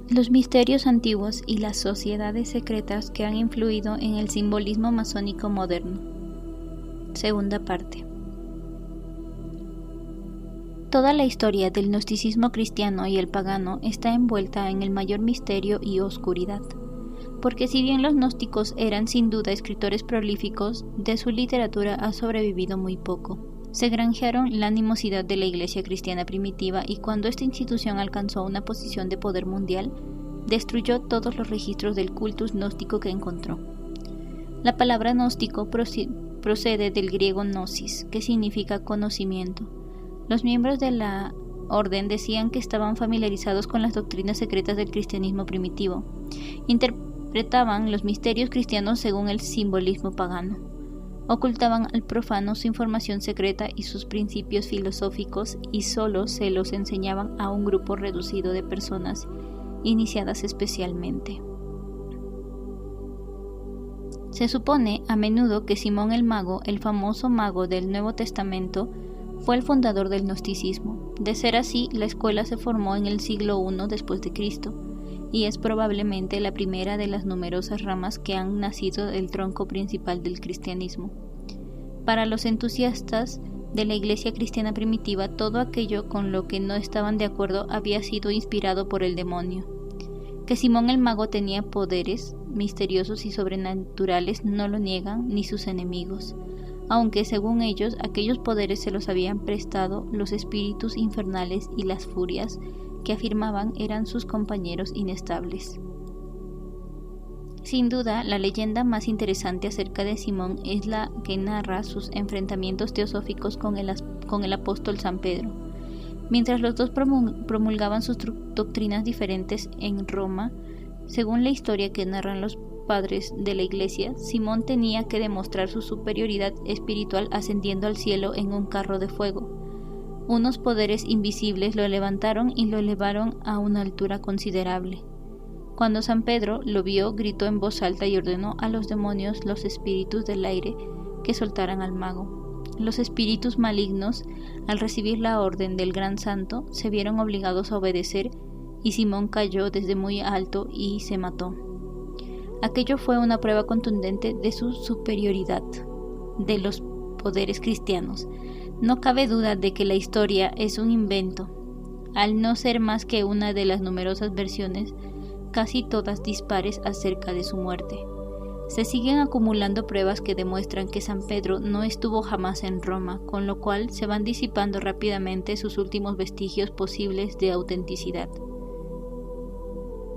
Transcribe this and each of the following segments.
Los misterios antiguos y las sociedades secretas que han influido en el simbolismo masónico moderno. Segunda parte. Toda la historia del gnosticismo cristiano y el pagano está envuelta en el mayor misterio y oscuridad, porque si bien los gnósticos eran sin duda escritores prolíficos, de su literatura ha sobrevivido muy poco. Se granjearon la animosidad de la Iglesia cristiana primitiva y cuando esta institución alcanzó una posición de poder mundial, destruyó todos los registros del cultus gnóstico que encontró. La palabra gnóstico procede del griego gnosis, que significa conocimiento. Los miembros de la orden decían que estaban familiarizados con las doctrinas secretas del cristianismo primitivo. Interpretaban los misterios cristianos según el simbolismo pagano. Ocultaban al profano su información secreta y sus principios filosóficos y solo se los enseñaban a un grupo reducido de personas iniciadas especialmente. Se supone a menudo que Simón el Mago, el famoso mago del Nuevo Testamento, fue el fundador del gnosticismo. De ser así, la escuela se formó en el siglo I después de Cristo y es probablemente la primera de las numerosas ramas que han nacido del tronco principal del cristianismo. Para los entusiastas de la Iglesia cristiana primitiva, todo aquello con lo que no estaban de acuerdo había sido inspirado por el demonio. Que Simón el Mago tenía poderes misteriosos y sobrenaturales no lo niegan ni sus enemigos, aunque según ellos aquellos poderes se los habían prestado los espíritus infernales y las furias que afirmaban eran sus compañeros inestables. Sin duda, la leyenda más interesante acerca de Simón es la que narra sus enfrentamientos teosóficos con el apóstol San Pedro. Mientras los dos promulgaban sus doctrinas diferentes en Roma, según la historia que narran los padres de la Iglesia, Simón tenía que demostrar su superioridad espiritual ascendiendo al cielo en un carro de fuego. Unos poderes invisibles lo levantaron y lo elevaron a una altura considerable. Cuando San Pedro lo vio, gritó en voz alta y ordenó a los demonios, los espíritus del aire, que soltaran al mago. Los espíritus malignos, al recibir la orden del gran santo, se vieron obligados a obedecer y Simón cayó desde muy alto y se mató. Aquello fue una prueba contundente de su superioridad de los poderes cristianos. No cabe duda de que la historia es un invento, al no ser más que una de las numerosas versiones, casi todas dispares, acerca de su muerte. Se siguen acumulando pruebas que demuestran que San Pedro no estuvo jamás en Roma, con lo cual se van disipando rápidamente sus últimos vestigios posibles de autenticidad.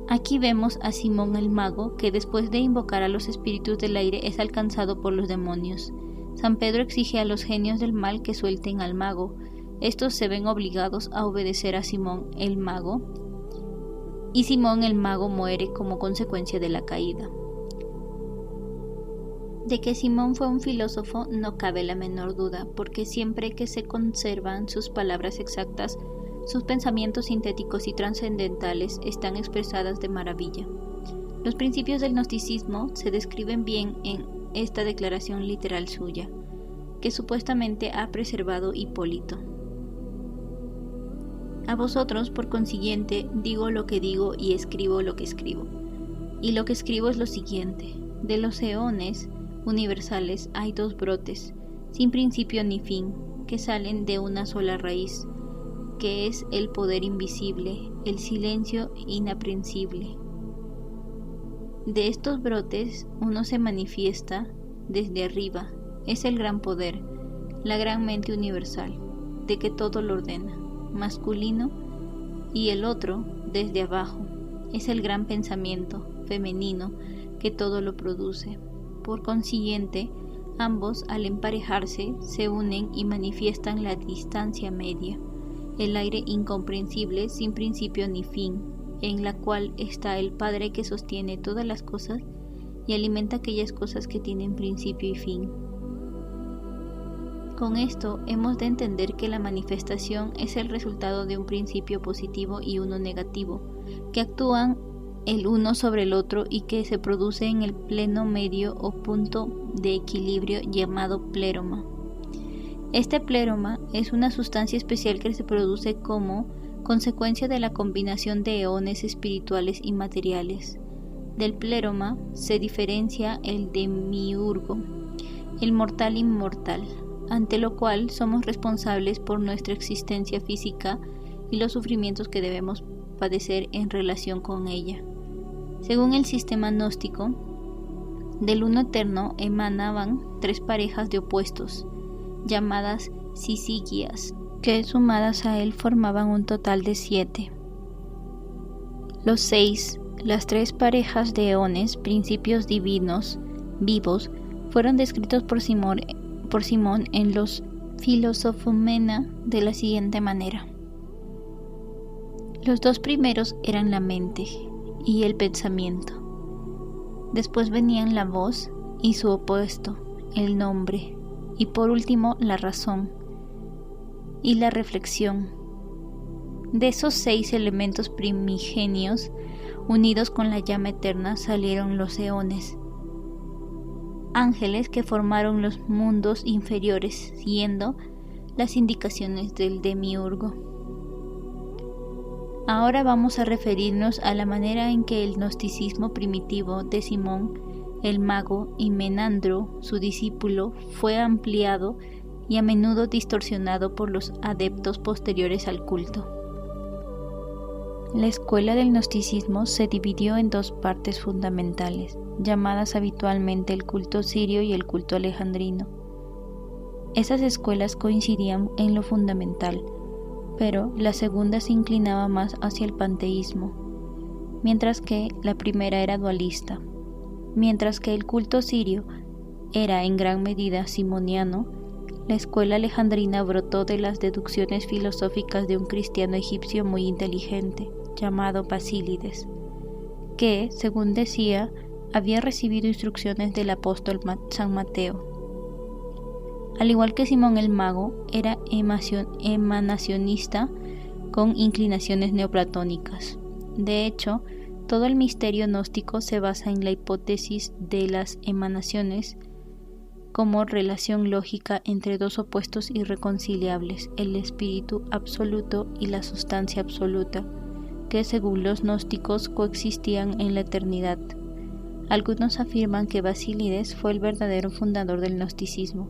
Aquí vemos a Simón el Mago, que después de invocar a los espíritus del aire es alcanzado por los demonios. San Pedro exige a los genios del mal que suelten al mago. Estos se ven obligados a obedecer a Simón el Mago, y Simón el Mago muere como consecuencia de la caída. De que Simón fue un filósofo no cabe la menor duda, porque siempre que se conservan sus palabras exactas, sus pensamientos sintéticos y trascendentales están expresadas de maravilla. Los principios del gnosticismo se describen bien en esta declaración literal suya, que supuestamente ha preservado Hipólito. A vosotros, por consiguiente, digo lo que digo y escribo lo que escribo. Y lo que escribo es lo siguiente: de los eones universales hay dos brotes, sin principio ni fin, que salen de una sola raíz, que es el poder invisible, el silencio inaprensible. De estos brotes uno se manifiesta desde arriba, es el gran poder, la gran mente universal, de que todo lo ordena, masculino, y el otro, desde abajo, es el gran pensamiento, femenino, que todo lo produce. Por consiguiente, ambos al emparejarse se unen y manifiestan la distancia media, el aire incomprensible sin principio ni fin, en la cual está el Padre que sostiene todas las cosas y alimenta aquellas cosas que tienen principio y fin. Con esto hemos de entender que la manifestación es el resultado de un principio positivo y uno negativo, que actúan el uno sobre el otro y que se produce en el pleno medio o punto de equilibrio llamado pleroma. Este pleroma es una sustancia especial que se produce como consecuencia de la combinación de eones espirituales y materiales. Del pleroma se diferencia el demiurgo, el mortal inmortal, ante lo cual somos responsables por nuestra existencia física y los sufrimientos que debemos padecer en relación con ella. Según el sistema gnóstico, del Uno Eterno emanaban 3 parejas de opuestos, llamadas sisigias, que sumadas a él formaban un total de 7. Los 6, las 3 parejas de eones, principios divinos, vivos, fueron descritos por Simón en los Philosophumena de la siguiente manera. Los 2 primeros eran la mente y el pensamiento. Después venían la voz y su opuesto, el nombre, y por último la razón y la reflexión. De esos 6 elementos primigenios, unidos con la llama eterna, salieron los eones, ángeles que formaron los mundos inferiores, siguiendo las indicaciones del demiurgo. Ahora vamos a referirnos a la manera en que el gnosticismo primitivo de Simón el Mago y Menandro, su discípulo, fue ampliado y a menudo distorsionado por los adeptos posteriores al culto. La escuela del gnosticismo se dividió en 2 partes fundamentales, llamadas habitualmente el culto sirio y el culto alejandrino. Esas escuelas coincidían en lo fundamental, pero la segunda se inclinaba más hacia el panteísmo, mientras que la primera era dualista. Mientras que el culto sirio era en gran medida simoniano, la escuela alejandrina brotó de las deducciones filosóficas de un cristiano egipcio muy inteligente, llamado Basílides, que, según decía, había recibido instrucciones del apóstol San Mateo. Al igual que Simón el Mago, era emanacionista con inclinaciones neoplatónicas. De hecho, todo el misterio gnóstico se basa en la hipótesis de las emanaciones como relación lógica entre 2 opuestos irreconciliables, el espíritu absoluto y la sustancia absoluta, que según los gnósticos coexistían en la eternidad. Algunos afirman que Basílides fue el verdadero fundador del gnosticismo,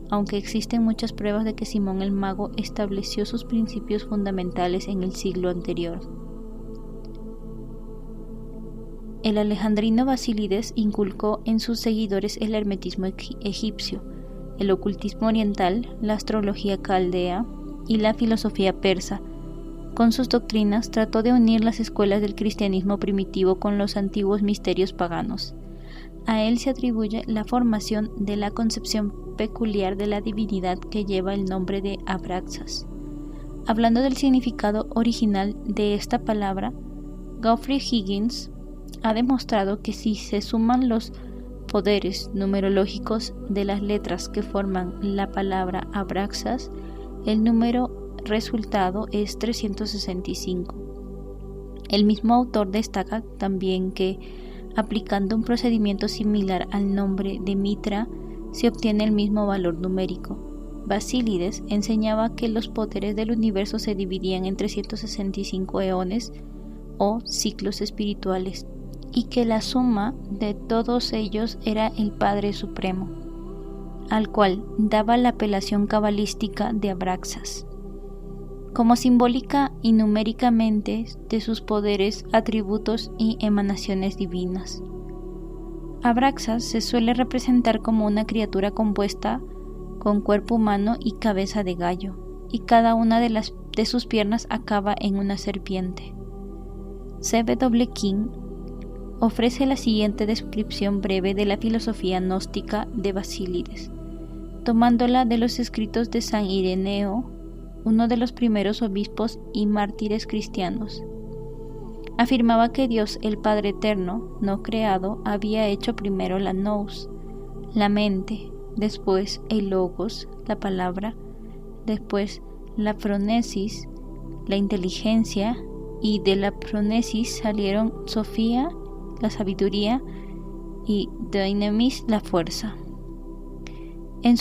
aunque existen muchas pruebas de que Simón el Mago estableció sus principios fundamentales en el siglo anterior. El alejandrino Basílides inculcó en sus seguidores el hermetismo egipcio, el ocultismo oriental, la astrología caldea y la filosofía persa. Con sus doctrinas trató de unir las escuelas del cristianismo primitivo con los antiguos misterios paganos. A él se atribuye la formación de la concepción peculiar de la divinidad que lleva el nombre de Abraxas. Hablando del significado original de esta palabra, Geoffrey Higgins ha demostrado que si se suman los poderes numerológicos de las letras que forman la palabra Abraxas, el número resultado es 365. El mismo autor destaca también que, aplicando un procedimiento similar al nombre de Mitra, se obtiene el mismo valor numérico. Basílides enseñaba que los poderes del universo se dividían en 365 eones o ciclos espirituales, y que la suma de todos ellos era el Padre Supremo, al cual daba la apelación cabalística de Abraxas, como simbólica y numéricamente de sus poderes, atributos y emanaciones divinas. Abraxas se suele representar como una criatura compuesta con cuerpo humano y cabeza de gallo, y cada una de sus piernas acaba en una serpiente. C.W. King ofrece la siguiente descripción breve de la filosofía gnóstica de Basílides, tomándola de los escritos de San Ireneo, uno de los primeros obispos y mártires cristianos. Afirmaba que Dios, el Padre Eterno, no creado, había hecho primero la nous, la mente, después el logos, la palabra, después la phronesis, la inteligencia, y de la phronesis salieron Sofía, la sabiduría, y Dynamis, la fuerza. En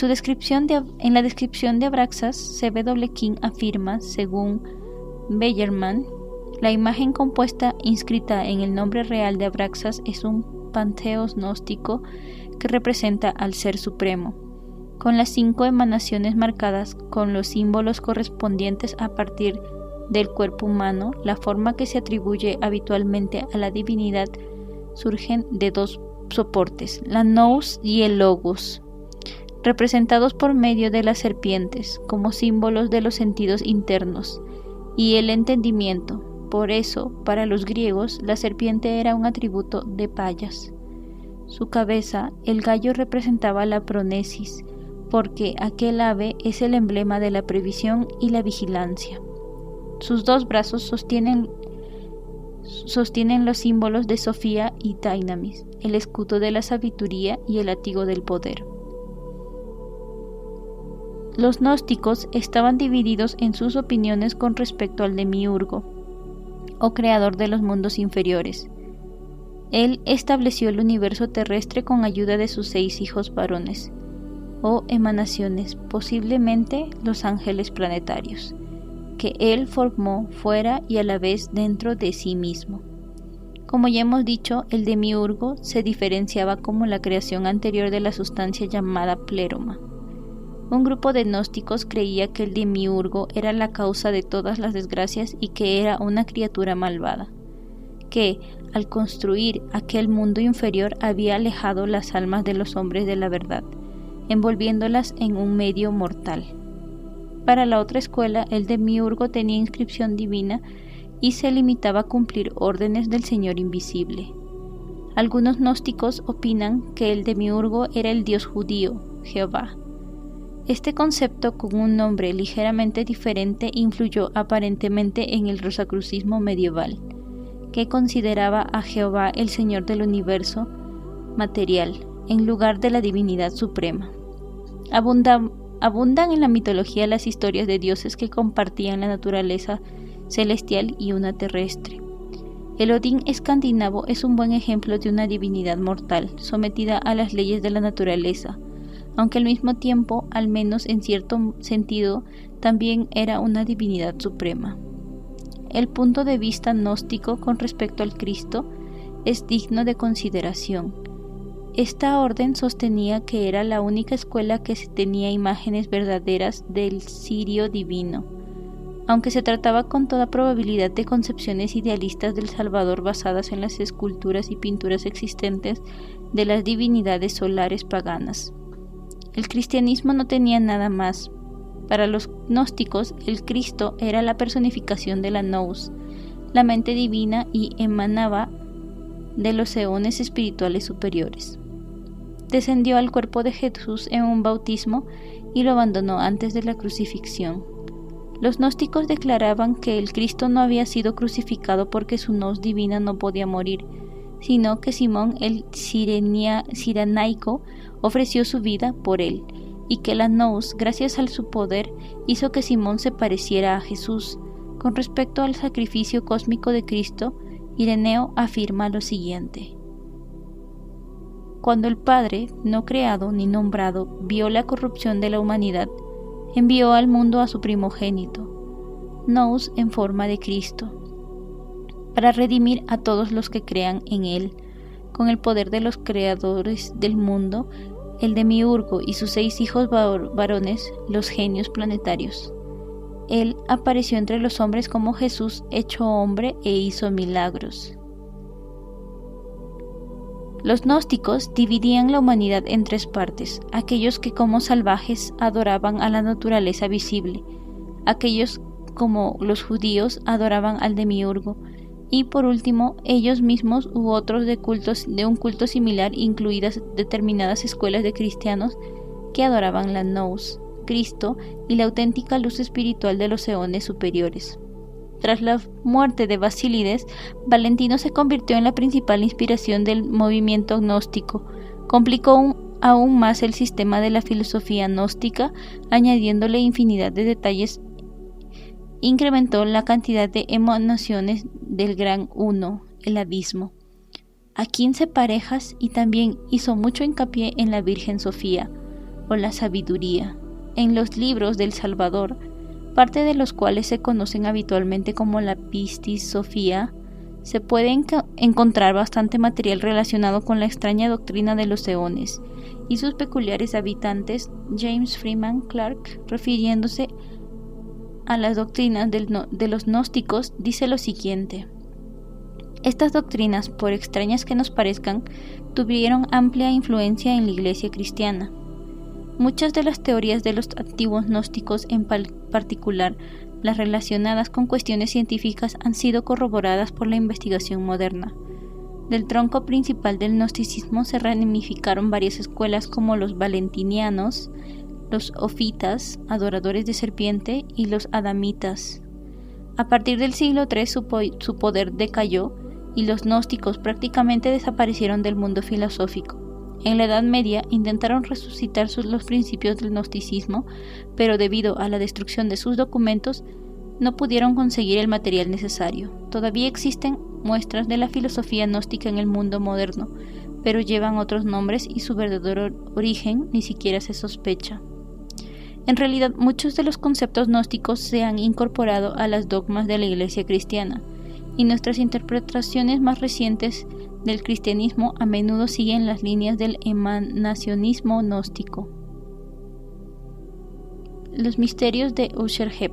la descripción de Abraxas, C.W. King afirma, según Bellarmine, la imagen compuesta inscrita en el nombre real de Abraxas es un panteón gnóstico que representa al Ser Supremo, con las 5 emanaciones marcadas con los símbolos correspondientes a partir del cuerpo humano. La forma que se atribuye habitualmente a la divinidad surgen de 2 soportes, la nous y el logos, representados por medio de las serpientes como símbolos de los sentidos internos y el entendimiento. Por eso, para los griegos, la serpiente era un atributo de Payas. Su cabeza, el gallo, representaba la pronesis, porque aquel ave es el emblema de la previsión y la vigilancia. Sus 2 brazos sostienen los símbolos de Sofía y Dynamis, el escudo de la sabiduría y el látigo del poder. Los gnósticos estaban divididos en sus opiniones con respecto al demiurgo, o creador de los mundos inferiores. Él estableció el universo terrestre con ayuda de sus 6 hijos varones, o emanaciones, posiblemente los ángeles planetarios, que él formó fuera y a la vez dentro de sí mismo. Como ya hemos dicho, el demiurgo se diferenciaba como la creación anterior de la sustancia llamada pleroma. Un grupo de gnósticos creía que el demiurgo era la causa de todas las desgracias y que era una criatura malvada, que, al construir aquel mundo inferior, había alejado las almas de los hombres de la verdad, envolviéndolas en un medio mortal. Para la otra escuela, el demiurgo tenía inscripción divina y se limitaba a cumplir órdenes del Señor invisible. Algunos gnósticos opinan que el demiurgo era el dios judío, Jehová. Este concepto, con un nombre ligeramente diferente, influyó aparentemente en el rosacrucismo medieval, que consideraba a Jehová el Señor del universo material, en lugar de la divinidad suprema. Abundan en la mitología las historias de dioses que compartían la naturaleza celestial y una terrestre. El Odín escandinavo es un buen ejemplo de una divinidad mortal, sometida a las leyes de la naturaleza, aunque al mismo tiempo, al menos en cierto sentido, también era una divinidad suprema. El punto de vista gnóstico con respecto al Cristo es digno de consideración. Esta orden sostenía que era la única escuela que tenía imágenes verdaderas del Sirio divino, aunque se trataba con toda probabilidad de concepciones idealistas del Salvador basadas en las esculturas y pinturas existentes de las divinidades solares paganas. El cristianismo no tenía nada más. Para los gnósticos, el Cristo era la personificación de la nous, la mente divina, y emanaba de los eones espirituales superiores. Descendió al cuerpo de Jesús en un bautismo y lo abandonó antes de la crucifixión. Los gnósticos declaraban que el Cristo no había sido crucificado porque su nous divina no podía morir, sino que Simón el Cirenaico ofreció su vida por él, y que la nous, gracias a su poder, hizo que Simón se pareciera a Jesús. Con respecto al sacrificio cósmico de Cristo, Ireneo afirma lo siguiente: cuando el Padre, no creado ni nombrado, vio la corrupción de la humanidad, envió al mundo a su primogénito, nous en forma de Cristo, para redimir a todos los que crean en él, con el poder de los creadores del mundo, el demiurgo y sus 6 hijos varones, los genios planetarios. Él apareció entre los hombres como Jesús hecho hombre e hizo milagros. Los gnósticos dividían la humanidad en 3 partes: aquellos que como salvajes adoraban a la naturaleza visible, aquellos como los judíos adoraban al demiurgo, y por último ellos mismos u otros de un culto similar, incluidas determinadas escuelas de cristianos que adoraban la nous, Cristo y la auténtica luz espiritual de los eones superiores. Tras la muerte de Basílides, Valentino se convirtió en la principal inspiración del movimiento gnóstico. Complicó aún más el sistema de la filosofía gnóstica, añadiéndole infinidad de detalles. Incrementó la cantidad de emanaciones del gran uno, el abismo, a 15 parejas, y también hizo mucho hincapié en la Virgen Sofía, o la sabiduría. En los libros del Salvador parte de los cuales se conocen habitualmente como la Pistis Sophia, se puede encontrar bastante material relacionado con la extraña doctrina de los eones y sus peculiares habitantes. James Freeman Clarke, refiriéndose a las doctrinas de los gnósticos, dice lo siguiente: estas doctrinas, por extrañas que nos parezcan, tuvieron amplia influencia en la Iglesia cristiana. Muchas de las teorías de los antiguos gnósticos, en particular las relacionadas con cuestiones científicas, han sido corroboradas por la investigación moderna. Del tronco principal del gnosticismo se ramificaron varias escuelas como los valentinianos, los ofitas, adoradores de serpiente, y los adamitas. A partir del siglo III su poder decayó y los gnósticos prácticamente desaparecieron del mundo filosófico. En la Edad Media intentaron resucitar los principios del gnosticismo, pero debido a la destrucción de sus documentos no pudieron conseguir el material necesario. Todavía existen muestras de la filosofía gnóstica en el mundo moderno, pero llevan otros nombres y su verdadero origen ni siquiera se sospecha. En realidad, muchos de los conceptos gnósticos se han incorporado a las dogmas de la Iglesia cristiana, y nuestras interpretaciones más recientes del cristianismo a menudo siguen las líneas del emanacionismo gnóstico. Los misterios de Userheb.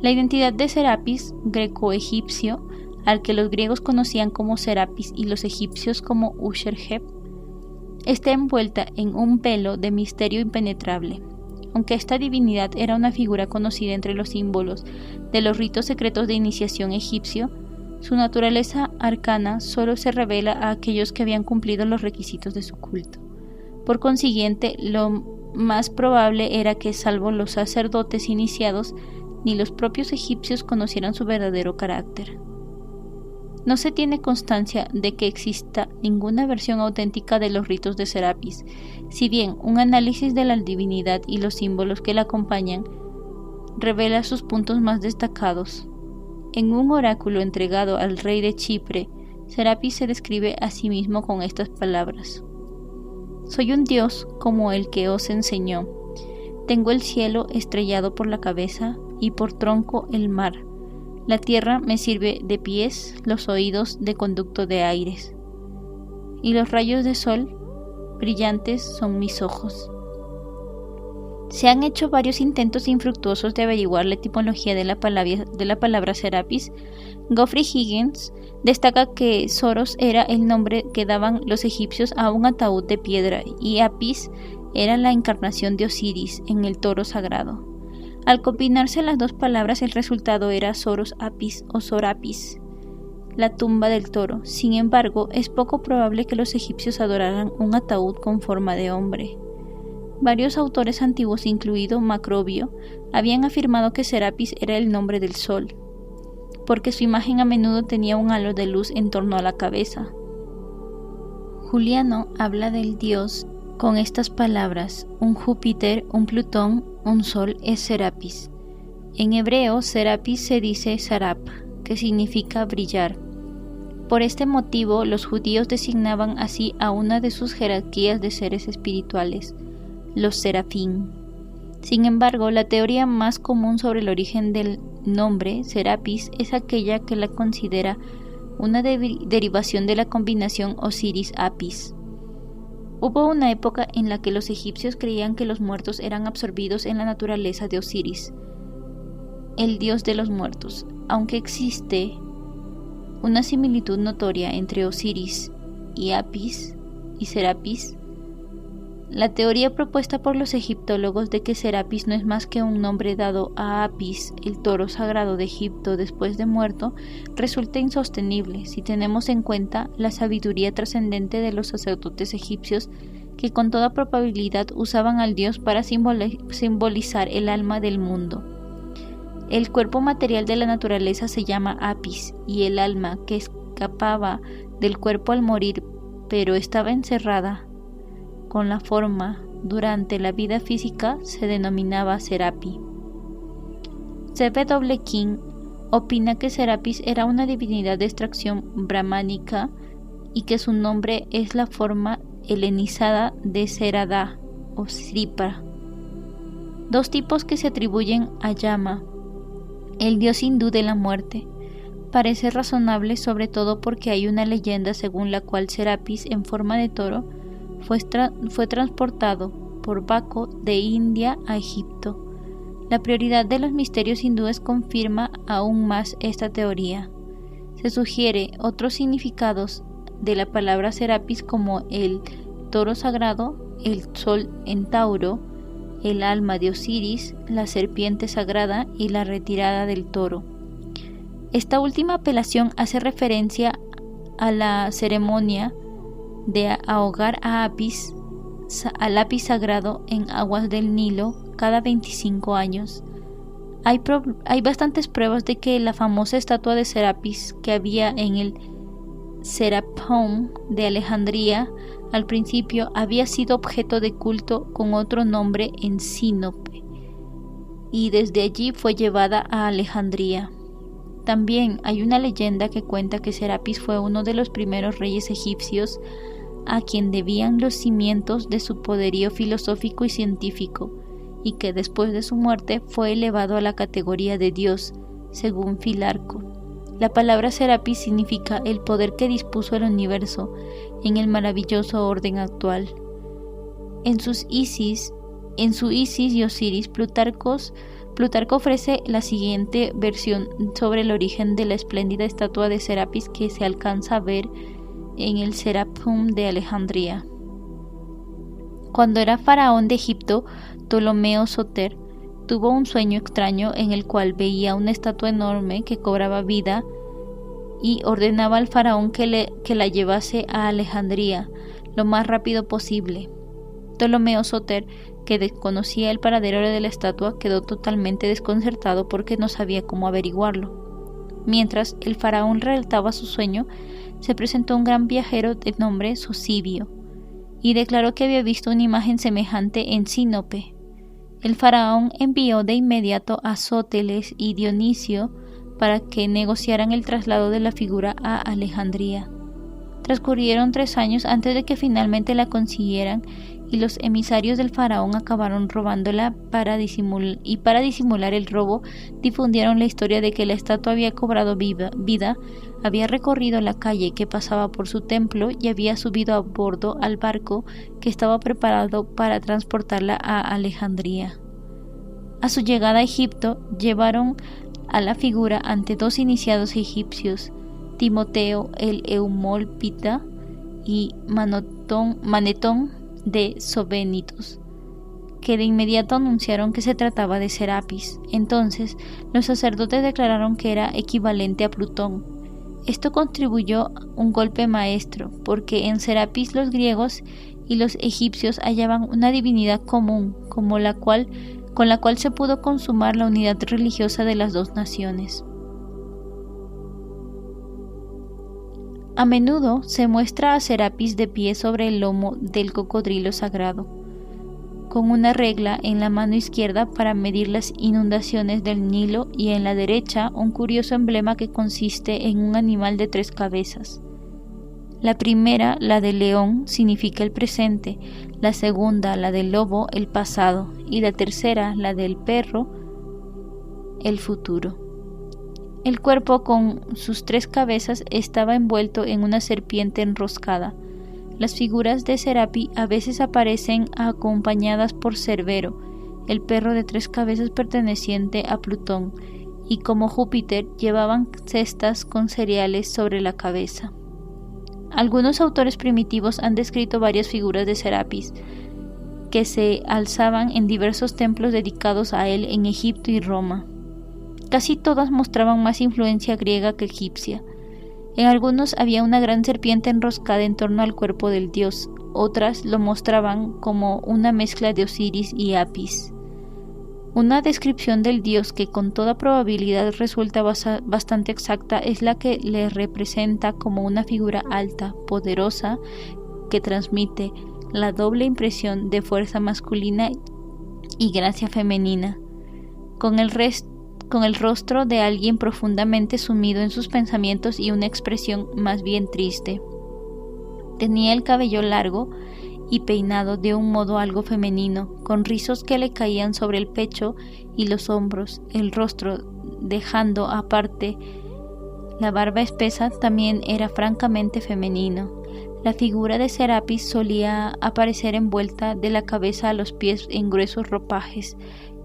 La identidad de Serapis, greco-egipcio, al que los griegos conocían como Serapis y los egipcios como Userheb, está envuelta en un velo de misterio impenetrable. Aunque esta divinidad era una figura conocida entre los símbolos de los ritos secretos de iniciación egipcio, su naturaleza arcana solo se revela a aquellos que habían cumplido los requisitos de su culto. Por consiguiente, lo más probable era que, salvo los sacerdotes iniciados, ni los propios egipcios conocieran su verdadero carácter. No se tiene constancia de que exista ninguna versión auténtica de los ritos de Serapis, si bien un análisis de la divinidad y los símbolos que la acompañan revela sus puntos más destacados. En un oráculo entregado al rey de Chipre, Serapis se describe a sí mismo con estas palabras: «Soy un dios como el que os enseñó. Tengo el cielo estrellado por la cabeza y por tronco el mar. La tierra me sirve de pies, los oídos de conducto de aires, y los rayos de sol brillantes son mis ojos». Se han hecho varios intentos infructuosos de averiguar la etimología de la palabra Serapis. Geoffrey Higgins destaca que Soros era el nombre que daban los egipcios a un ataúd de piedra y Apis era la encarnación de Osiris en el toro sagrado. Al combinarse las dos palabras, el resultado era Soros Apis o Sorapis, la tumba del toro. Sin embargo, es poco probable que los egipcios adoraran un ataúd con forma de hombre. Varios autores antiguos, incluido Macrobio, habían afirmado que Serapis era el nombre del sol, porque su imagen a menudo tenía un halo de luz en torno a la cabeza. Juliano habla del dios con estas palabras: un Júpiter, un Plutón, un sol es Serapis. En hebreo, Serapis se dice Sarap, que significa brillar. Por este motivo, los judíos designaban así a una de sus jerarquías de seres espirituales, los serafín. Sin embargo, la teoría más común sobre el origen del nombre Serapis es aquella que la considera una derivación de la combinación Osiris-Apis. Hubo una época en la que los egipcios creían que los muertos eran absorbidos en la naturaleza de Osiris, el dios de los muertos. Aunque existe una similitud notoria entre Osiris y Apis y Serapis, la teoría propuesta por los egiptólogos de que Serapis no es más que un nombre dado a Apis, el toro sagrado de Egipto después de muerto, resulta insostenible si tenemos en cuenta la sabiduría trascendente de los sacerdotes egipcios, que con toda probabilidad usaban al dios para simbolizar el alma del mundo. El cuerpo material de la naturaleza se llama Apis, y el alma que escapaba del cuerpo al morir, pero estaba encerrada con la forma durante la vida física, se denominaba Serapi. C.W. King opina que Serapis era una divinidad de extracción brahmánica y que su nombre es la forma helenizada de Serada o Sripa. dos tipos que se atribuyen a Yama, el dios hindú de la muerte. Parece razonable, sobre todo porque hay una leyenda según la cual Serapis, en forma de toro, fue transportado por Baco de India a Egipto. La prioridad de los misterios hindúes confirma aún más esta teoría. Se sugiere otros significados de la palabra Serapis como el toro sagrado, el sol en Tauro, el alma de Osiris, la serpiente sagrada y la retirada del toro. Esta última apelación hace referencia a la ceremonia de ahogar al lápiz sagrado en aguas del Nilo cada 25 años. Hay bastantes pruebas de que la famosa estatua de Serapis que había en el Serapeum de Alejandría al principio había sido objeto de culto con otro nombre en Sinope, y desde allí fue llevada a Alejandría. También hay una leyenda que cuenta que Serapis fue uno de los primeros reyes egipcios a quien debían los cimientos de su poderío filosófico y científico, y que después de su muerte fue elevado a la categoría de Dios, según Filarco. La palabra Serapis significa el poder que dispuso el universo en el maravilloso orden actual. En su Isis y Osiris, Plutarco ofrece la siguiente versión sobre el origen de la espléndida estatua de Serapis que se alcanza a ver en el Serapeum de Alejandría. Cuando era faraón de Egipto, Ptolomeo Soter tuvo un sueño extraño en el cual veía una estatua enorme que cobraba vida y ordenaba al faraón que la llevase a Alejandría lo más rápido posible. Ptolomeo Soter, que desconocía el paradero de la estatua, quedó totalmente desconcertado porque no sabía cómo averiguarlo. Mientras el faraón relataba su sueño, se presentó un gran viajero de nombre Sosibio y declaró que había visto una imagen semejante en Sinope. El faraón envió de inmediato a Sóteles y Dionisio para que negociaran el traslado de la figura a Alejandría. Transcurrieron 3 años antes de que finalmente la consiguieran, y los emisarios del faraón acabaron robándola para disimular el robo, difundieron la historia de que la estatua había cobrado vida, había recorrido la calle que pasaba por su templo y había subido a bordo al barco que estaba preparado para transportarla a Alejandría. A su llegada a Egipto, llevaron a la figura ante 2 iniciados egipcios, Timoteo el Eumolpita y Manetón de Sobénitos, que de inmediato anunciaron que se trataba de Serapis. Entonces, los sacerdotes declararon que era equivalente a Plutón. Esto contribuyó un golpe maestro, porque en Serapis los griegos y los egipcios hallaban una divinidad común, con la cual se pudo consumar la unidad religiosa de las 2 naciones. A menudo se muestra a Serapis de pie sobre el lomo del cocodrilo sagrado, con una regla en la mano izquierda para medir las inundaciones del Nilo y en la derecha un curioso emblema que consiste en un animal de 3 cabezas. La primera, la del león, significa el presente, la segunda, la del lobo, el pasado, y la tercera, la del perro, el futuro. El cuerpo con sus 3 cabezas estaba envuelto en una serpiente enroscada. Las figuras de Serapi a veces aparecen acompañadas por Cerbero, el perro de 3 cabezas perteneciente a Plutón, y como Júpiter llevaban cestas con cereales sobre la cabeza. Algunos autores primitivos han descrito varias figuras de Serapis que se alzaban en diversos templos dedicados a él en Egipto y Roma. Casi todas mostraban más influencia griega que egipcia. En algunos había una gran serpiente enroscada en torno al cuerpo del dios, otras lo mostraban como una mezcla de Osiris y Apis. Una descripción del dios que con toda probabilidad resulta bastante exacta es la que le representa como una figura alta, poderosa, que transmite la doble impresión de fuerza masculina y gracia femenina, con el rostro de alguien profundamente sumido en sus pensamientos y una expresión más bien triste. Tenía el cabello largo y peinado de un modo algo femenino, con rizos que le caían sobre el pecho y los hombros. El rostro, dejando aparte la barba espesa, también era francamente femenino. La figura de Serapis solía aparecer envuelta de la cabeza a los pies en gruesos ropajes,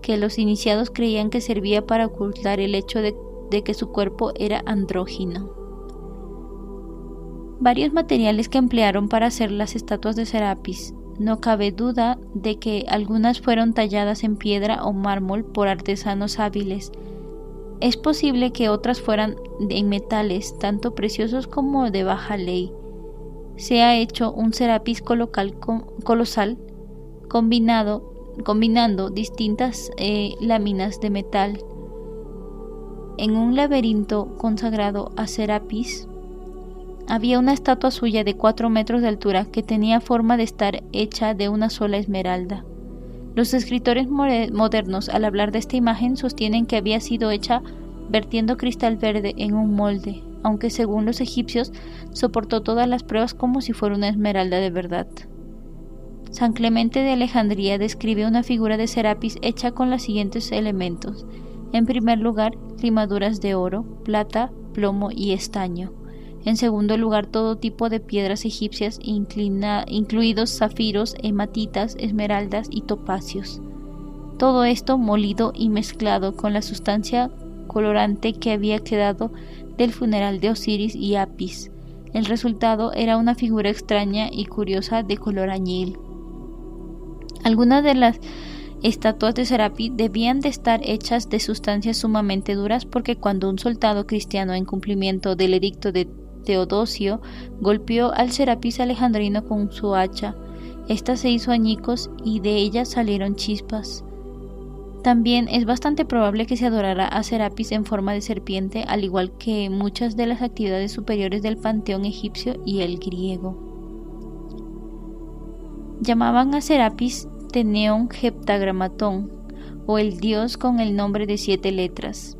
que los iniciados creían que servía para ocultar el hecho de que su cuerpo era andrógino. Varios materiales que emplearon para hacer las estatuas de Serapis. No cabe duda de que algunas fueron talladas en piedra o mármol por artesanos hábiles. Es posible que otras fueran en metales, tanto preciosos como de baja ley. Se ha hecho un Serapis colosal combinando distintas láminas de metal. En un laberinto consagrado a Serapis había una estatua suya de 4 metros de altura que tenía forma de estar hecha de una sola esmeralda. Los escritores modernos, al hablar de esta imagen, sostienen que había sido hecha vertiendo cristal verde en un molde, aunque según los egipcios soportó todas las pruebas como si fuera una esmeralda de verdad. San Clemente de Alejandría describe una figura de Serapis hecha con los siguientes elementos. En primer lugar, limaduras de oro, plata, plomo y estaño. En segundo lugar, todo tipo de piedras egipcias, incluidos zafiros, hematitas, esmeraldas y topacios. Todo esto molido y mezclado con la sustancia colorante que había quedado del funeral de Osiris y Apis. El resultado era una figura extraña y curiosa de color añil. Algunas de las estatuas de Serapis debían de estar hechas de sustancias sumamente duras, porque cuando un soldado cristiano, en cumplimiento del edicto de Teodosio, golpeó al Serapis alejandrino con su hacha, ésta se hizo añicos y de ella salieron chispas. También es bastante probable que se adorara a Serapis en forma de serpiente, al igual que muchas de las actividades superiores del panteón egipcio y el griego. Llamaban a Serapis Teneon Heptagramatón, o el dios con el nombre de 7 letras.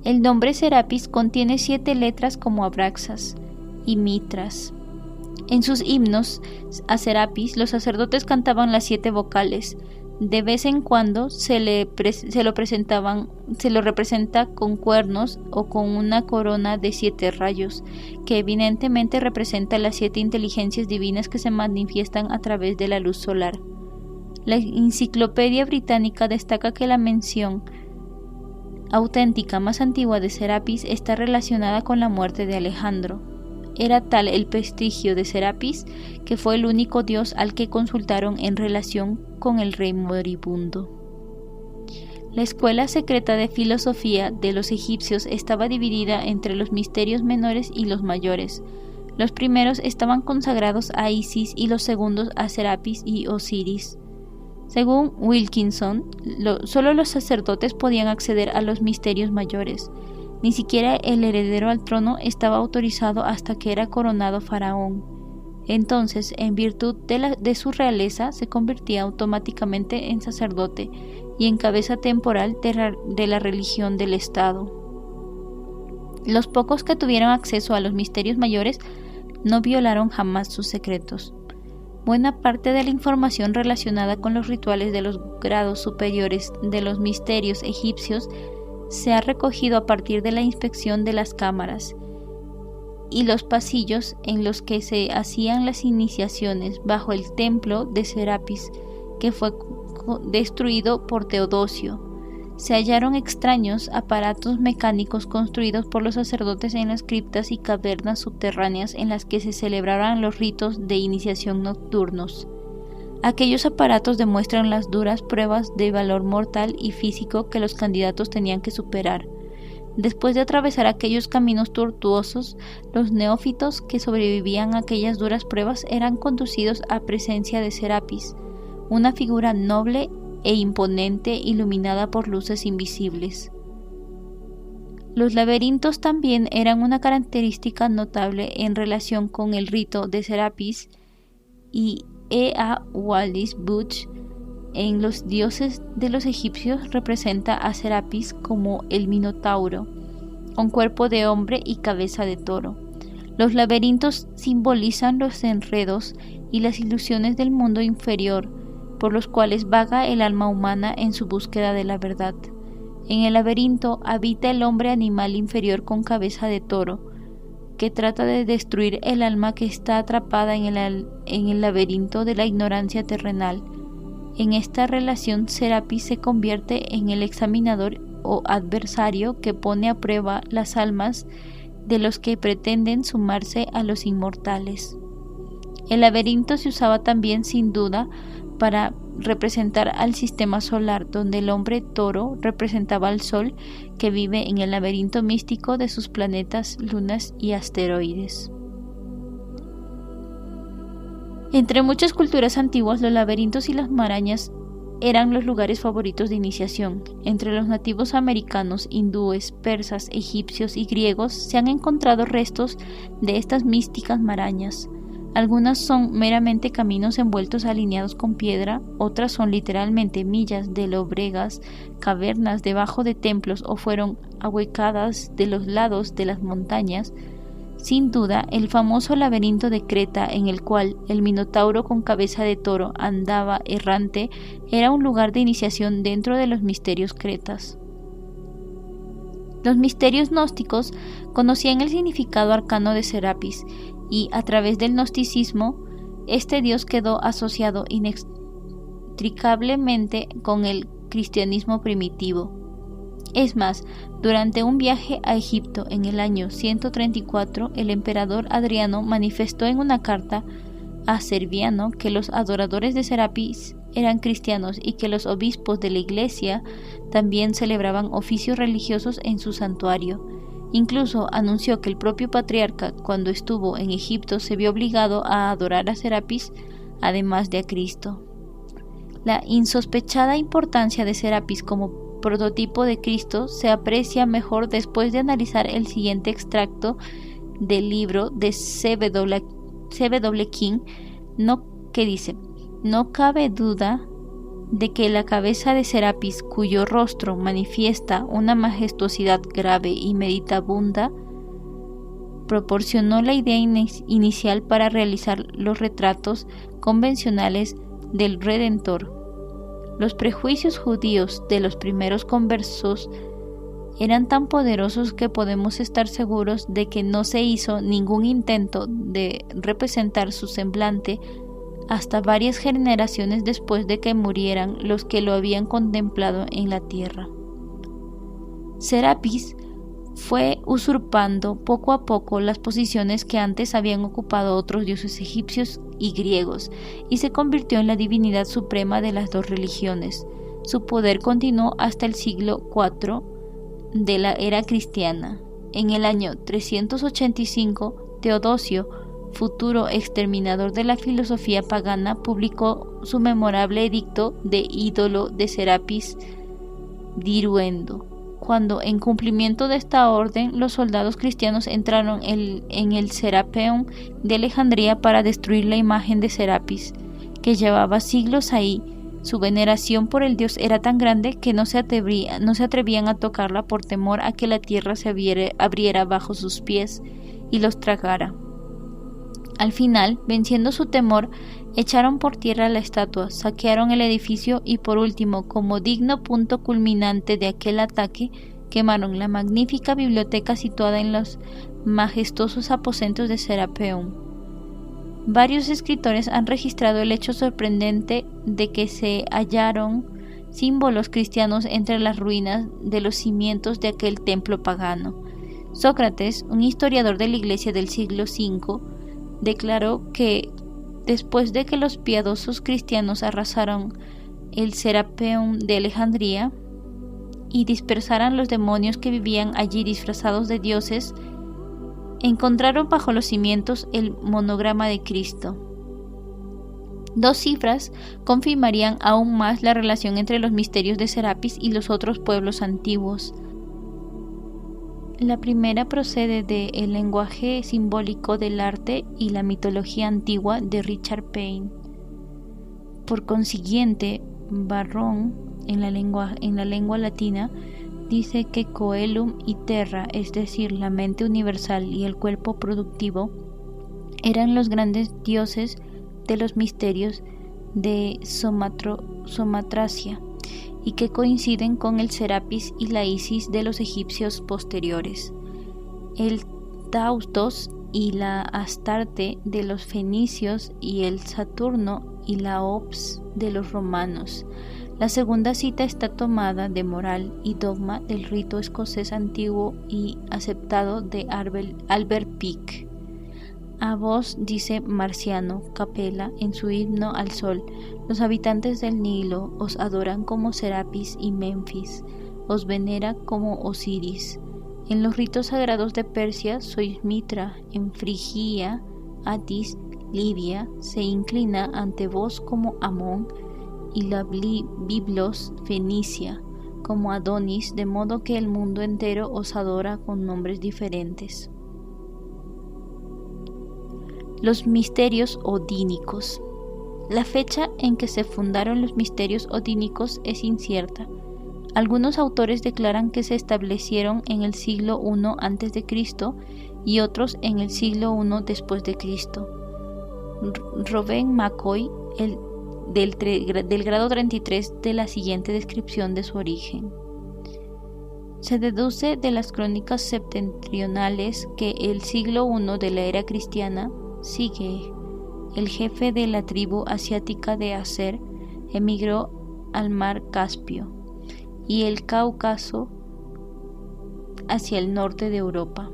El nombre Serapis contiene 7 letras como Abraxas y Mitras. En sus himnos a Serapis, los sacerdotes cantaban las 7 vocales. De vez en cuando se lo representa con cuernos o con una corona de 7 rayos, que evidentemente representa las 7 inteligencias divinas que se manifiestan a través de la luz solar. La Enciclopedia Británica destaca que la mención auténtica más antigua de Serapis está relacionada con la muerte de Alejandro. Era tal el prestigio de Serapis que fue el único dios al que consultaron en relación con el rey moribundo. La escuela secreta de filosofía de los egipcios estaba dividida entre los misterios menores y los mayores. Los primeros estaban consagrados a Isis y los segundos a Serapis y Osiris. Según Wilkinson, solo los sacerdotes podían acceder a los misterios mayores. Ni siquiera el heredero al trono estaba autorizado hasta que era coronado faraón. Entonces, en virtud de su realeza, se convertía automáticamente en sacerdote y en cabeza temporal de la religión del Estado. Los pocos que tuvieron acceso a los misterios mayores no violaron jamás sus secretos. Buena parte de la información relacionada con los rituales de los grados superiores de los misterios egipcios se ha recogido a partir de la inspección de las cámaras y los pasillos en los que se hacían las iniciaciones bajo el templo de Serapis, que fue destruido por Teodosio. Se hallaron extraños aparatos mecánicos construidos por los sacerdotes en las criptas y cavernas subterráneas en las que se celebraban los ritos de iniciación nocturnos. Aquellos aparatos demuestran las duras pruebas de valor mortal y físico que los candidatos tenían que superar. Después de atravesar aquellos caminos tortuosos, los neófitos que sobrevivían a aquellas duras pruebas eran conducidos a presencia de Serapis, una figura noble e imponente iluminada por luces invisibles. Los laberintos también eran una característica notable en relación con el rito de Serapis, y E.A. Wallis Budge en Los dioses de los egipcios representa a Serapis como el Minotauro, con cuerpo de hombre y cabeza de toro. Los laberintos simbolizan los enredos y las ilusiones del mundo inferior por los cuales vaga el alma humana en su búsqueda de la verdad. En el laberinto habita el hombre animal inferior con cabeza de toro, que trata de destruir el alma que está atrapada en el laberinto de la ignorancia terrenal. En esta relación, Serapis se convierte en el examinador o adversario que pone a prueba las almas de los que pretenden sumarse a los inmortales. El laberinto se usaba también, sin duda, para representar al sistema solar, donde el hombre toro representaba al Sol, que vive en el laberinto místico de sus planetas, lunas y asteroides. Entre muchas culturas antiguas, los laberintos y las marañas eran los lugares favoritos de iniciación. Entre los nativos americanos, hindúes, persas, egipcios y griegos se han encontrado restos de estas místicas marañas. Algunas son meramente caminos envueltos alineados con piedra, otras son literalmente millas de lóbregas, cavernas debajo de templos o fueron ahuecadas de los lados de las montañas. Sin duda, el famoso laberinto de Creta, en el cual el minotauro con cabeza de toro andaba errante, era un lugar de iniciación dentro de los misterios cretas. Los misterios gnósticos conocían el significado arcano de Serapis, y a través del gnosticismo, este dios quedó asociado inextricablemente con el cristianismo primitivo. Es más, durante un viaje a Egipto en el año 134, el emperador Adriano manifestó en una carta a Serviano que los adoradores de Serapis eran cristianos y que los obispos de la iglesia también celebraban oficios religiosos en su santuario. Incluso anunció que el propio patriarca, cuando estuvo en Egipto, se vio obligado a adorar a Serapis, además de a Cristo. La insospechada importancia de Serapis como prototipo de Cristo se aprecia mejor después de analizar el siguiente extracto del libro de C.W. King, que dice: «No cabe duda de que la cabeza de Serapis, cuyo rostro manifiesta una majestuosidad grave y meditabunda, proporcionó la idea inicial para realizar los retratos convencionales del Redentor. Los prejuicios judíos de los primeros conversos eran tan poderosos que podemos estar seguros de que no se hizo ningún intento de representar su semblante hasta varias generaciones después de que murieran los que lo habían contemplado en la tierra. Serapis fue usurpando poco a poco las posiciones que antes habían ocupado otros dioses egipcios y griegos, y se convirtió en la divinidad suprema de las dos religiones. Su poder continuó hasta el siglo IV de la era cristiana. En el año 385, Teodosio, futuro exterminador de la filosofía pagana, publicó su memorable edicto de ídolo de Serapis diruendo, cuando, en cumplimiento de esta orden, los soldados cristianos entraron en el Serapeum de Alejandría para destruir la imagen de Serapis, que llevaba siglos ahí. Su veneración por el dios era tan grande que no se atrevían a tocarla por temor a que la tierra se abriera bajo sus pies y los tragara. Al final, venciendo su temor, echaron por tierra la estatua, saquearon el edificio y, por último, como digno punto culminante de aquel ataque, quemaron la magnífica biblioteca situada en los majestuosos aposentos de Serapeum. Varios escritores han registrado el hecho sorprendente de que se hallaron símbolos cristianos entre las ruinas de los cimientos de aquel templo pagano. Sócrates, un historiador de la Iglesia del siglo V, declaró que después de que los piadosos cristianos arrasaron el Serapeum de Alejandría y dispersaran los demonios que vivían allí disfrazados de dioses, encontraron bajo los cimientos el monograma de Cristo. Dos cifras confirmarían aún más la relación entre los misterios de Serapis y los otros pueblos antiguos. La primera procede de El lenguaje simbólico del arte y la mitología antigua de Richard Payne. Por consiguiente, Varrón, en la lengua latina, dice que Coelum y Terra, es decir, la mente universal y el cuerpo productivo, eran los grandes dioses de los misterios de Somatracia y que coinciden con el Serapis y la Isis de los egipcios posteriores, el Taustos y la Astarte de los fenicios y el Saturno y la Ops de los romanos. La segunda cita está tomada de moral y dogma del rito escocés antiguo y aceptado de Albert Pike. A vos, dice Marciano Capella en su himno al sol, los habitantes del Nilo os adoran como Serapis y Menfis, os venera como Osiris. En los ritos sagrados de Persia sois Mitra, en Frigia, Atis, Libia se inclina ante vos como Amón, y la Biblos Fenicia como Adonis, de modo que el mundo entero os adora con nombres diferentes. Los misterios odínicos. La fecha en que se fundaron los misterios odínicos es incierta. Algunos autores declaran que se establecieron en el siglo I a.C. y otros en el siglo I después de Cristo. Robin McCoy, del grado 33, de la siguiente descripción de su origen. Se deduce de las crónicas septentrionales que el siglo I de la era cristiana, Sige, el jefe de la tribu asiática de Aser, emigró al mar Caspio y el Cáucaso hacia el norte de Europa.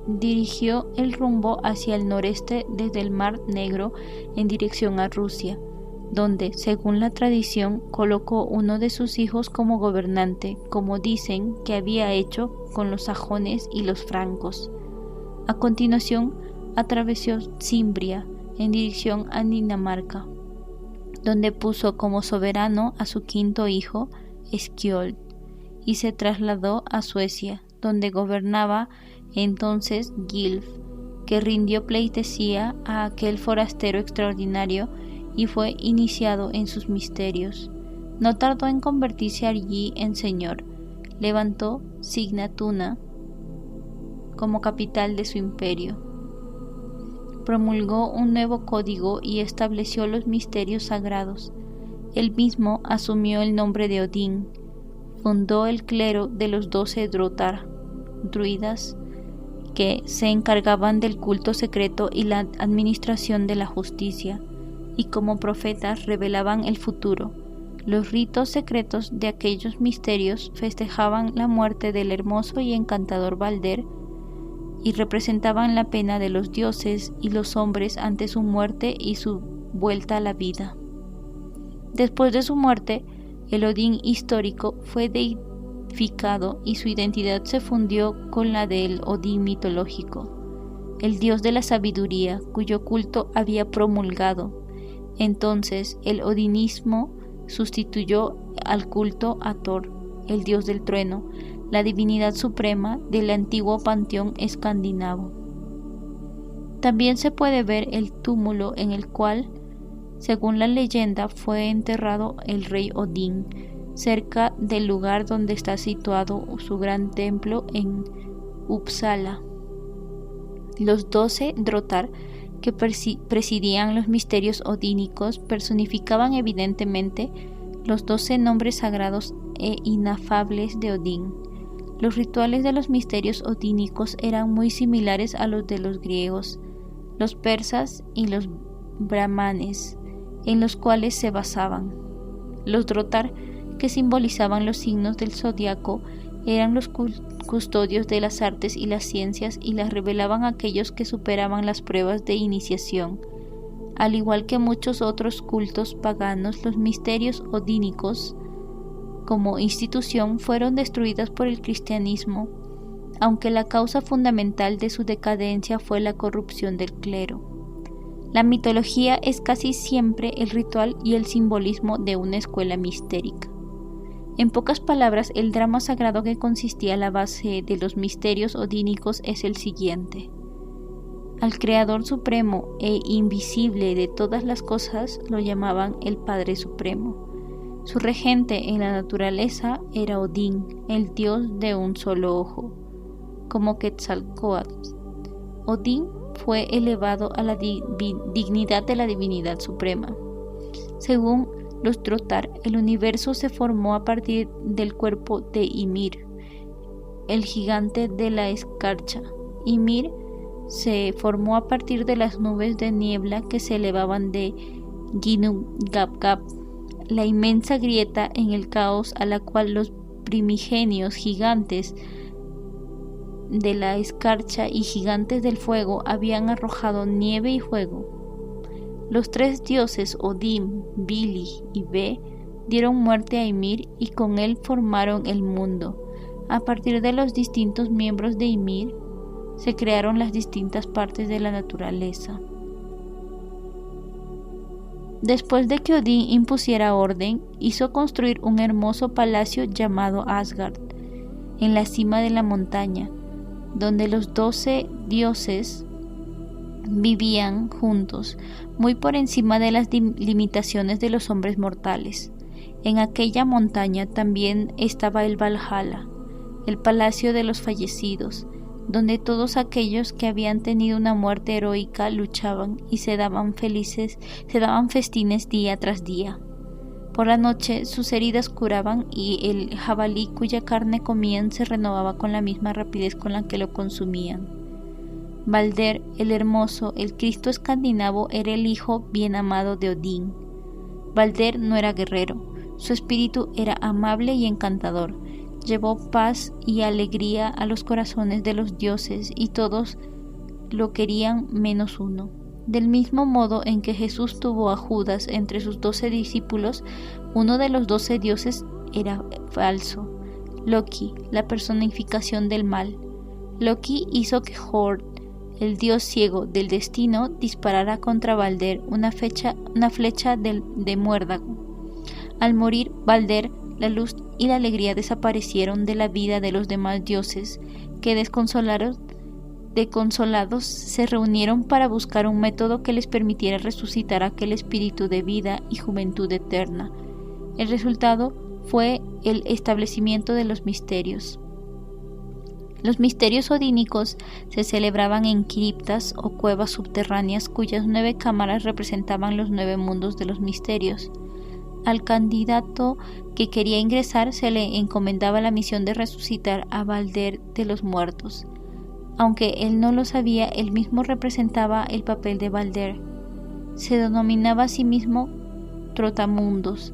Dirigió el rumbo hacia el noreste desde el Mar Negro en dirección a Rusia, donde, según la tradición, colocó uno de sus hijos como gobernante, como dicen que había hecho con los sajones y los francos. A continuación, atravesó Cimbria en dirección a Dinamarca, donde puso como soberano a su quinto hijo, Skjold, y se trasladó a Suecia, donde gobernaba entonces Gilf, que rindió pleitesía a aquel forastero extraordinario y fue iniciado en sus misterios. No tardó en convertirse allí en señor. Levantó Signatuna como capital de su imperio. Promulgó un nuevo código y estableció los misterios sagrados. Él mismo asumió el nombre de Odín. Fundó el clero de los 12 Drotar, druidas, que se encargaban del culto secreto y la administración de la justicia, y como profetas revelaban el futuro. Los ritos secretos de aquellos misterios festejaban la muerte del hermoso y encantador Balder y representaban la pena de los dioses y los hombres ante su muerte y su vuelta a la vida. Después de su muerte, el Odín histórico fue deificado y su identidad se fundió con la del Odín mitológico, el dios de la sabiduría cuyo culto había promulgado. Entonces el odinismo sustituyó al culto a Thor, el dios del trueno, la divinidad suprema del antiguo panteón escandinavo. También se puede ver el túmulo en el cual, según la leyenda, fue enterrado el rey Odín, cerca del lugar donde está situado su gran templo en Uppsala. Los 12 Drotar que presidían los misterios odínicos personificaban evidentemente los 12 nombres sagrados e inefables de Odín. Los rituales de los misterios odínicos eran muy similares a los de los griegos, los persas y los brahmanes, en los cuales se basaban. Los Drotar, que simbolizaban los signos del zodiaco, eran los custodios de las artes y las ciencias y las revelaban a aquellos que superaban las pruebas de iniciación. Al igual que muchos otros cultos paganos, los misterios odínicos como institución fueron destruidas por el cristianismo, aunque la causa fundamental de su decadencia fue la corrupción del clero. La mitología es casi siempre el ritual y el simbolismo de una escuela mistérica. En pocas palabras, el drama sagrado que consistía a la base de los misterios odínicos es el siguiente. Al Creador supremo e invisible de todas las cosas lo llamaban el Padre Supremo. Su regente en la naturaleza era Odín, el dios de un solo ojo, como Quetzalcóatl. Odín fue elevado a la dignidad de la divinidad suprema. Según los Trotar, el universo se formó a partir del cuerpo de Ymir, el gigante de la escarcha. Ymir se formó a partir de las nubes de niebla que se elevaban de Ginnungagap, la inmensa grieta en el caos a la cual los primigenios gigantes de la escarcha y gigantes del fuego habían arrojado nieve y fuego. Los tres dioses Odín, Vili y Ve dieron muerte a Ymir y con él formaron el mundo. A partir de los distintos miembros de Ymir se crearon las distintas partes de la naturaleza. Después de que Odín impusiera orden, hizo construir un hermoso palacio llamado Asgard, en la cima de la montaña, donde los 12 dioses vivían juntos, muy por encima de las limitaciones de los hombres mortales. En aquella montaña también estaba el Valhalla, el palacio de los fallecidos, donde todos aquellos que habían tenido una muerte heroica luchaban y se daban festines día tras día. Por la noche sus heridas curaban y el jabalí cuya carne comían se renovaba con la misma rapidez con la que lo consumían. Balder, el hermoso, el Cristo escandinavo, era el hijo bien amado de Odín. Balder no era guerrero, su espíritu era amable y encantador. Llevó paz y alegría a los corazones de los dioses y todos lo querían menos uno. Del mismo modo en que Jesús tuvo a Judas entre sus 12 discípulos, uno de los 12 dioses era falso, Loki, la personificación del mal. Loki hizo que Hord, el dios ciego del destino, disparara contra Balder una flecha de muérdago. Al morir Balder, la luz y la alegría desaparecieron de la vida de los demás dioses, que desconsolados se reunieron para buscar un método que les permitiera resucitar aquel espíritu de vida y juventud eterna. El resultado fue el establecimiento de los misterios. Los misterios odínicos se celebraban en criptas o cuevas subterráneas cuyas 9 cámaras representaban los 9 mundos de los misterios. Al candidato que quería ingresar se le encomendaba la misión de resucitar a Balder de los muertos. Aunque él no lo sabía, él mismo representaba el papel de Balder. Se denominaba a sí mismo Trotamundos.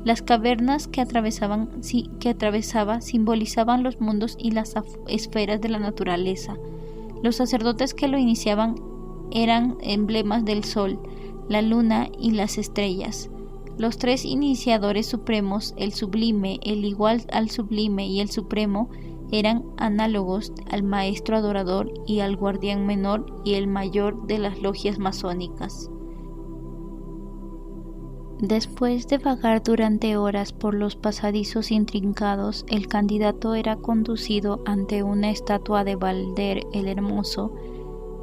Las cavernas que atravesaba simbolizaban los mundos y las esferas de la naturaleza. Los sacerdotes que lo iniciaban eran emblemas del sol, la luna y las estrellas. Los 3 iniciadores supremos, el sublime, el igual al sublime y el supremo, eran análogos al maestro adorador y al guardián menor y el mayor de las logias masónicas. Después de vagar durante horas por los pasadizos intrincados, el candidato era conducido ante una estatua de Balder el Hermoso,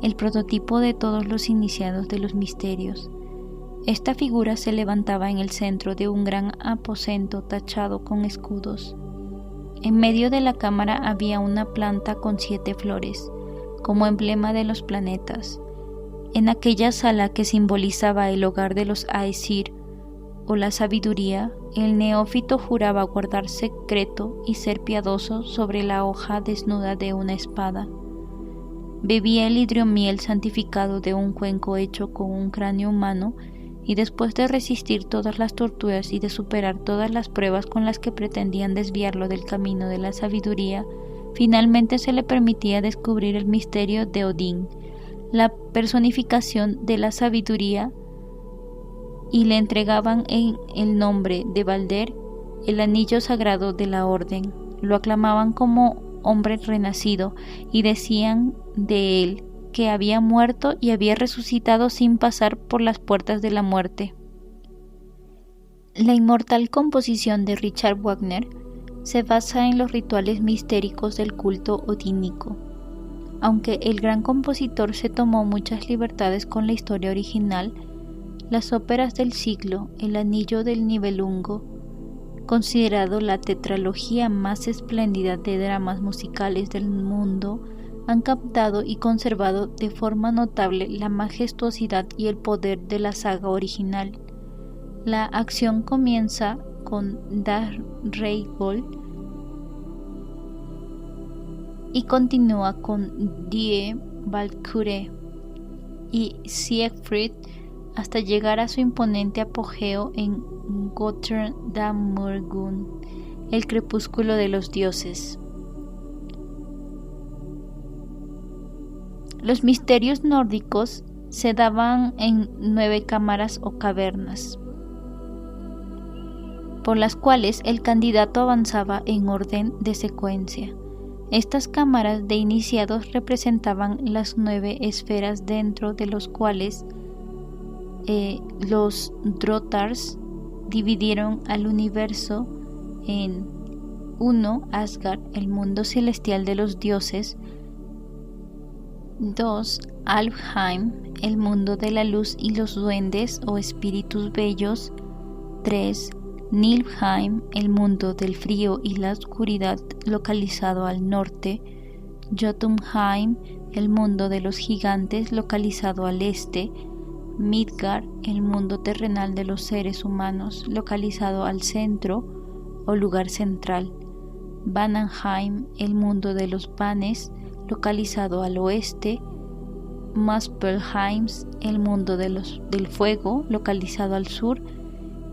el prototipo de todos los iniciados de los misterios. Esta figura se levantaba en el centro de un gran aposento tachado con escudos. En medio de la cámara había una planta con 7 flores, como emblema de los planetas. En aquella sala que simbolizaba el hogar de los Aesir, o la sabiduría, el neófito juraba guardar secreto y ser piadoso sobre la hoja desnuda de una espada. Bebía el hidromiel santificado de un cuenco hecho con un cráneo humano, y después de resistir todas las torturas y de superar todas las pruebas con las que pretendían desviarlo del camino de la sabiduría, finalmente se le permitía descubrir el misterio de Odín, la personificación de la sabiduría, y le entregaban en el nombre de Balder el anillo sagrado de la orden. Lo aclamaban como hombre renacido y decían de él que había muerto y había resucitado sin pasar por las puertas de la muerte. La inmortal composición de Richard Wagner se basa en los rituales mistéricos del culto odínico. Aunque el gran compositor se tomó muchas libertades con la historia original, las óperas del siglo, El anillo del Nibelungo, considerado la tetralogía más espléndida de dramas musicales del mundo, han captado y conservado de forma notable la majestuosidad y el poder de la saga original. La acción comienza con Dag Reingold y continúa con Die Walküre y Siegfried hasta llegar a su imponente apogeo en Götterdämmerung, el crepúsculo de los dioses. Los misterios nórdicos se daban en 9 cámaras o cavernas, por las cuales el candidato avanzaba en orden de secuencia. Estas cámaras de iniciados representaban las 9 esferas dentro de los cuales los Drotars dividieron al universo en 1. Asgard, el mundo celestial de los dioses; 2. Alfheim, el mundo de la luz y los duendes o espíritus bellos; 3. Niflheim, el mundo del frío y la oscuridad, localizado al norte; Jotunheim, el mundo de los gigantes, localizado al este; Midgard, el mundo terrenal de los seres humanos, localizado al centro o lugar central; Vanaheim, el mundo de los vanes, localizado al oeste; Muspelheim, el mundo del fuego, localizado al sur;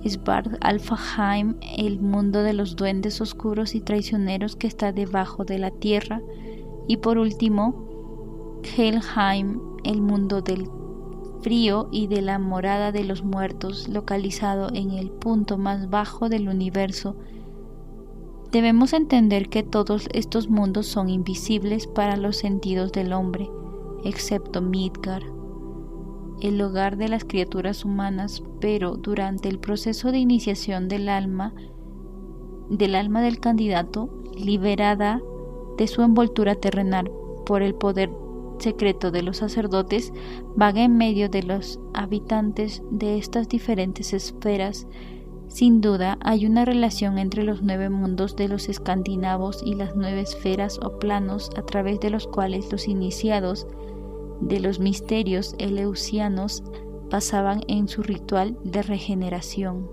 Svartalfheim, el mundo de los duendes oscuros y traicioneros que está debajo de la tierra; y por último, Helheim, el mundo del frío y de la morada de los muertos, localizado en el punto más bajo del universo. Debemos entender que todos estos mundos son invisibles para los sentidos del hombre, excepto Midgard, el hogar de las criaturas humanas, pero durante el proceso de iniciación del alma del candidato, liberada de su envoltura terrenal por el poder secreto de los sacerdotes, vaga en medio de los habitantes de estas diferentes esferas. Sin duda, hay una relación entre los 9 mundos de los escandinavos y las 9 esferas o planos a través de los cuales los iniciados de los misterios eleusianos pasaban en su ritual de regeneración.